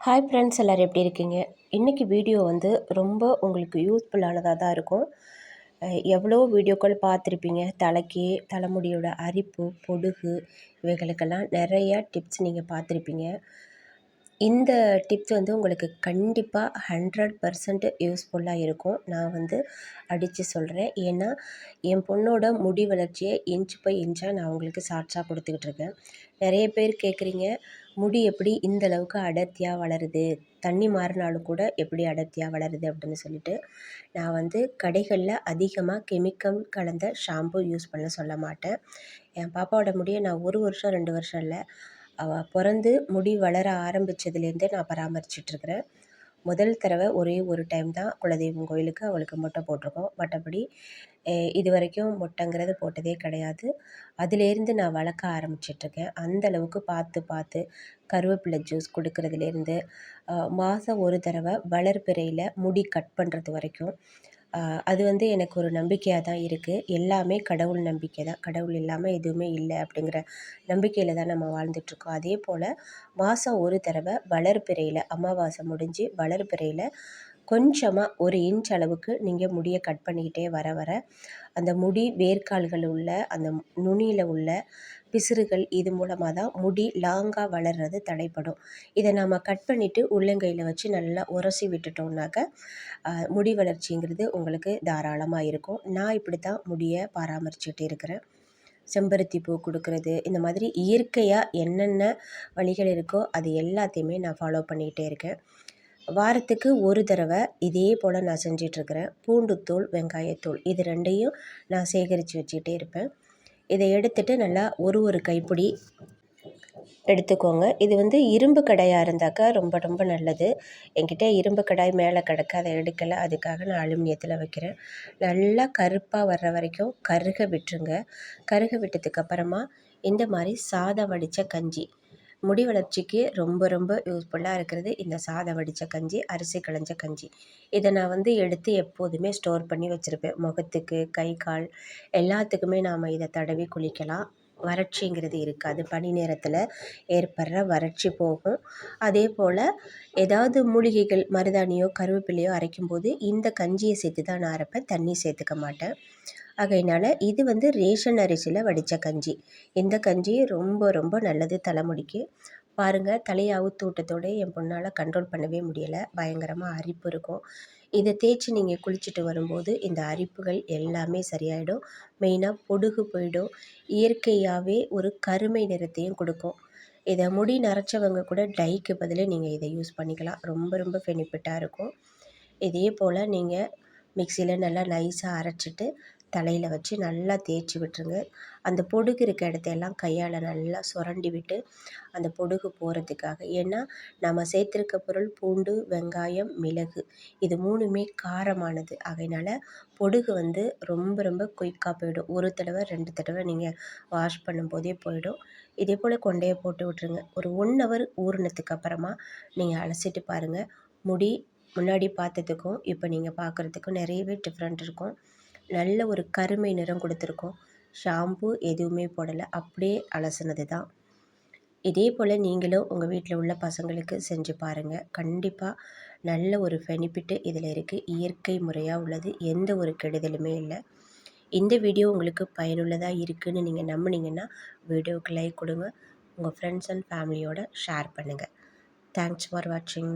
Hi friends, எல்லோரும் எப்படி இருக்கீங்க? இன்றைக்கி வீடியோ வந்து ரொம்ப உங்களுக்கு யூஸ்ஃபுல்லானதாக தான் இருக்கும். எவ்வளோ வீடியோக்கள் பார்த்துருப்பீங்க. தலைக்கு தலைமுடியோட அரிப்பு, பொடுகு இவைகளுக்கெல்லாம் நிறையா டிப்ஸ் நீங்கள் பார்த்துருப்பீங்க. இந்த டிப்ஸ் வந்து உங்களுக்கு கண்டிப்பாக 100% யூஸ்ஃபுல்லாக இருக்கும். நான் வந்து அடித்து சொல்கிறேன். ஏன்னா என் பொண்ணோட முடி வளர்ச்சியை இன்ச் பை இன்ச்சாக நான் உங்களுக்கு ஷார்ட்ஸாக கொடுத்துக்கிட்டு இருக்கேன். நிறைய பேர் கேட்குறீங்க, முடி எப்படி இந்த அளவுக்கு அடர்த்தியாக வளருது, தண்ணி மாறினாலும் கூட எப்படி அடர்த்தியாக வளருது அப்படின்னு சொல்லிட்டு. நான் வந்து கடைகளில் அதிகமாக கெமிக்கல் கலந்த ஷாம்பு யூஸ் பண்ண சொல்ல மாட்டேன். என் பாப்பாவோட முடியை நான் 1 வருஷம் 2 வருஷம் இல்லை, அவள் பிறந்து முடி வளர ஆரம்பித்ததுலேருந்தே நான் பராமரிச்சிட்ருக்கிறேன். முதல் தடவை ஒரே ஒரு டைம் தான் குலதெய்வம் கோயிலுக்கு அவளுக்கு மொட்டை போட்டிருக்கோம். மற்றபடி இது வரைக்கும் மொட்டைங்கிறது போட்டதே கிடையாது. அதிலேருந்து நான் வளர்க்க ஆரம்பிச்சிட்ருக்கேன். அந்தளவுக்கு பார்த்து பார்த்து கருவேப்பிலை ஜூஸ் கொடுக்குறதுலேருந்து மாதம் ஒரு தடவை வளர்பிறையில் முடி கட் பண்ணுறது வரைக்கும் அது வந்து எனக்கு ஒரு நம்பிக்கையாக தான் இருக்குது. எல்லாமே கடவுள் நம்பிக்கை தான். கடவுள் இல்லாமல் எதுவுமே இல்லை அப்படிங்கிற நம்பிக்கையில் தான் நம்ம வாழ்ந்துட்டுருக்கோம். அதே போல் மாதம் ஒரு தடவை வளர்பிறையில் அமாவாசை முடிஞ்சு வளர்பிறையில் கொஞ்சமாக 1 இன்ச் அளவுக்கு நீங்கள் முடியை கட் பண்ணிக்கிட்டே வர வர அந்த முடி வேர்க்கால்கள் உள்ள அந்த நுனியில் உள்ள பிசிறுகள் இது மூலமாக தான் முடி லாங்காக வளர்கிறது தடைப்படும். இதை நாம் கட் பண்ணிவிட்டு உள்ளங்கையில் வச்சு நல்லா உரசி விட்டுட்டோம்னாக்க முடி வளர்ச்சிங்கிறது உங்களுக்கு தாராளமாக இருக்கும். நான் இப்படி தான் முடியை பராமரிச்சுட்டு இருக்கிறேன். செம்பருத்தி பூ கொடுக்குறது, இந்த மாதிரி இயற்கையாக என்னென்ன வழிகள் இருக்கோ அது எல்லாத்தையுமே நான் ஃபாலோ பண்ணிக்கிட்டே இருக்கேன். வாரத்துக்கு ஒரு தடவை இதே போல் நான் செஞ்சிட்ருக்கிறேன். பூண்டுத்தூள், வெங்காயத்தூள் இது 2யும் நான் சேகரித்து வச்சுக்கிட்டே இருப்பேன். இதை எடுத்துகிட்டு நல்லா ஒரு கைப்பிடி எடுத்துக்கோங்க. இது வந்து இரும்பு கடாயாக இருந்தாக்கா ரொம்ப ரொம்ப நல்லது. என்கிட்ட இரும்பு கடாய் மேலே கிடக்கு, அதை எடுக்கலை. அதுக்காக நான் அலுமினியத்தில் வைக்கிறேன். நல்லா கருப்பாக வர்ற வரைக்கும் கருக விட்டுருங்க. கருக விட்டதுக்கப்புறமா இந்த மாதிரி சாதம் வடித்த கஞ்சி, முடி வளர்ச்சிக்கு ரொம்ப ரொம்ப யூஸ்ஃபுல்லாக இருக்கிறது இந்த சாதம் வடித்த கஞ்சி, அரிசி களைஞ்ச கஞ்சி. இதை நான் வந்து எடுத்து எப்போதுமே ஸ்டோர் பண்ணி வச்சுருப்பேன். முகத்துக்கு, கை கால் எல்லாத்துக்குமே நாம் இதை தடவி குளிக்கலாம். வறட்சிங்கிறது இருக்காது. பனி நேரத்தில் ஏற்படுற வறட்சி போகும். அதே போல் ஏதாவது மூலிகைகள் மருதாணியோ கருவேப்பிலையோ அரைக்கும்போது இந்த கஞ்சியை சேர்த்து தான் நான் அரைப்பேன். தண்ணி சேர்த்துக்க மாட்டேன். ஆகையினால் இது வந்து ரேஷன் அரிசியில் வடித்த கஞ்சி. இந்த கஞ்சி ரொம்ப ரொம்ப நல்லது தலைமுடிக்கு. பாருங்கள், தலையை அவுத்து விட்டத்தோடு என் பொண்ணால் கண்ட்ரோல் பண்ணவே முடியலை. பயங்கரமாக அரிப்பு இருக்கும். இதை தேய்ச்சி நீங்கள் குளிச்சுட்டு வரும்போது இந்த அரிப்புகள் எல்லாமே சரியாயிடும். மெயினாக பொடுகு போயிடும். இயற்கையாகவே ஒரு கருமை நிறத்தையும் கொடுக்கும். இதை முடி நரைச்சவங்க கூட டைக்கு பதில் நீங்கள் இதை யூஸ் பண்ணிக்கலாம். ரொம்ப ரொம்ப பெனிஃபிட்டாக இருக்கும். இதே போல் நீங்கள் மிக்சியில் நல்லா நைஸாக அரைச்சிட்டு தலையில் வச்சு நல்லா தேய்ச்சி விட்டுருங்க. அந்த பொடுகு இருக்க இடத்தையெல்லாம் கையால் நல்லா சுரண்டி விட்டு அந்த பொடுகு போகிறதுக்காக. ஏன்னா நம்ம சேர்த்துருக்க பொருள் பூண்டு, வெங்காயம், மிளகு இது 3மே காரமானது. ஆகையினால் பொடுகு வந்து ரொம்ப ரொம்ப குயிக்காக போயிடும். 1 தடவை 2 தடவை நீங்கள் வாஷ் பண்ணும்போதே போயிடும். இதே போல் கொண்டையை போட்டு விட்டுருங்க. ஒரு 1 ஹவர் ஊறினதுக்கு அப்புறமா நீங்கள் அலசிட்டு பாருங்கள். முடி முன்னாடி பார்த்ததுக்கும் இப்போ நீங்கள் பார்க்குறதுக்கும் நிறையவே டிஃப்ரெண்ட் இருக்கும். நல்ல ஒரு கருமை நிறம் கொடுத்துருக்கோம். ஷாம்பு எதுவுமே போடலை, அப்படியே அலசினது தான். இதே போல் நீங்களும் உங்கள் வீட்டில் உள்ள பசங்களுக்கு செஞ்சு பாருங்கள். கண்டிப்பாக நல்ல ஒரு பெனிஃபிட்டு இதில் இருக்குது. இயற்கை முறையாக உள்ளது, எந்த ஒரு கெடுதலுமே இல்லை. இந்த வீடியோ உங்களுக்கு பயனுள்ளதாக இருக்குதுன்னு நீங்கள் நம்புனீங்கன்னா வீடியோவுக்கு லைக் கொடுங்க. உங்கள் ஃப்ரெண்ட்ஸ் அண்ட் ஃபேமிலியோட ஷேர் பண்ணுங்கள். தேங்க்ஸ் ஃபார் வாட்சிங்.